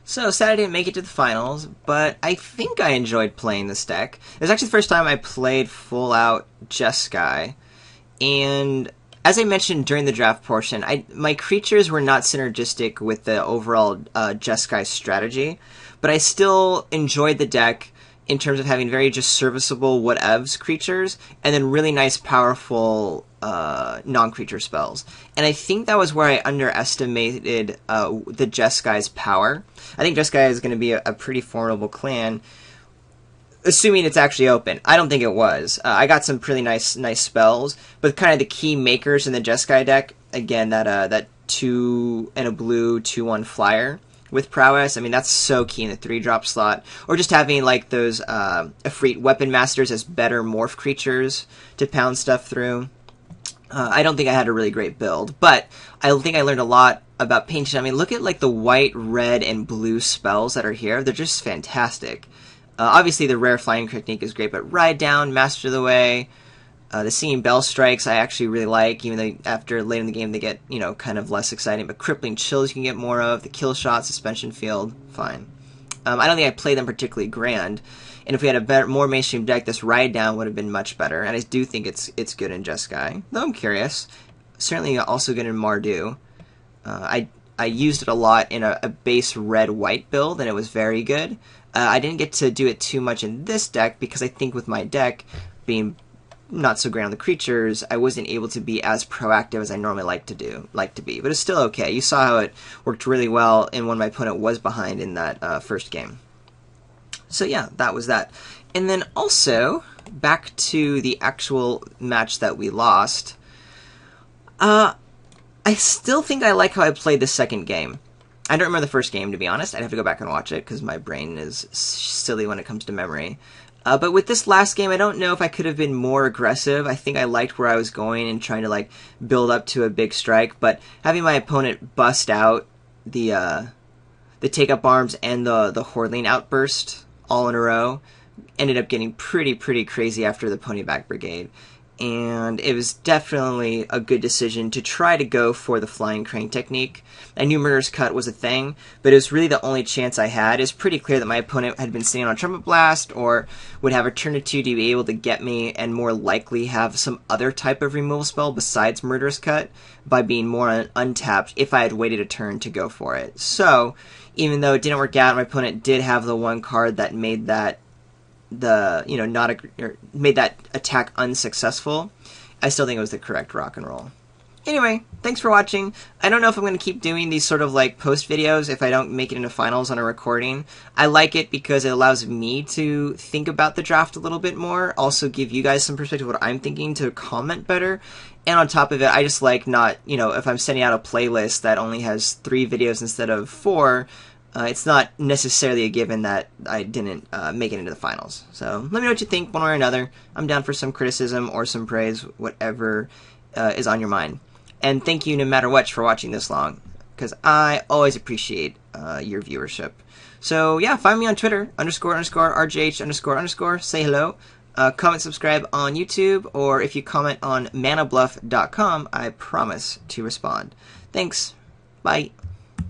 So sad I didn't make it to the finals, but I think I enjoyed playing this deck. It was actually the first time I played full out Jeskai, and as I mentioned during the draft portion, my creatures were not synergistic with the overall Jeskai strategy, but I still enjoyed the deck in terms of having very just serviceable whatevs creatures, and then really nice, powerful non-creature spells. And I think that was where I underestimated the Jeskai's power. I think Jeskai is going to be a pretty formidable clan, assuming it's actually open. I don't think it was. I got some pretty nice spells, but kind of the key makers in the Jeskai deck, again, that 2 and a blue 2/1 flyer with prowess. I mean, that's so key in the 3-drop slot. Or just having like those Efreet Weapon Masters as better morph creatures to pound stuff through. I don't think I had a really great build, but I think I learned a lot about painting. I mean, look at like the white, red, and blue spells that are here. They're just fantastic. Obviously, the rare flying technique is great, but Ride Down, Master the Way, the Singing Bell Strikes I actually really like, even though after late in the game they get, kind of less exciting. But Crippling Chills you can get more of. The Kill Shot, Suspension Field, fine. I don't think I played them particularly grand. And if we had a more mainstream deck, this Ride Down would have been much better. And I do think it's good in Jeskai, though I'm curious. Certainly also good in Mardu. I used it a lot in a base red-white build, and it was very good. I didn't get to do it too much in this deck because I think with my deck being not so great on the creatures, I wasn't able to be as proactive as I normally like to be. But it's still okay. You saw how it worked really well in when my opponent was behind in that first game. So yeah, that was that. And then also, back to the actual match that we lost. I still think I like how I played the second game. I don't remember the first game, to be honest. I'd have to go back and watch it, because my brain is silly when it comes to memory. But with this last game, I don't know if I could have been more aggressive. I think I liked where I was going and trying to build up to a big strike. But having my opponent bust out the take-up arms and the Hordling outburst all in a row ended up getting pretty crazy after the Ponyback Brigade. And it was definitely a good decision to try to go for the Flying Crane technique. I knew Murderous Cut was a thing, but it was really the only chance I had. It was pretty clear that my opponent had been sitting on Trumpet Blast or would have a turn or two to be able to get me and more likely have some other type of removal spell besides Murderous Cut by being more untapped if I had waited a turn to go for it. So, even though it didn't work out, my opponent did have the one card that made that made that attack unsuccessful. I still think it was the correct rock and roll. Anyway, thanks for watching. I don't know if I'm going to keep doing these sort of post videos if I don't make it into finals on a recording. I like it because it allows me to think about the draft a little bit more, also give you guys some perspective of what I'm thinking to comment better. And on top of it, I just like not, if I'm sending out a playlist that only has 3 videos instead of 4, it's not necessarily a given that I didn't make it into the finals. So let me know what you think one way or another. I'm down for some criticism or some praise, whatever is on your mind. And thank you no matter what for watching this long, because I always appreciate your viewership. So yeah, find me on Twitter, __RJH__. Say hello. Comment, subscribe on YouTube, or if you comment on manabluff.com, I promise to respond. Thanks. Bye.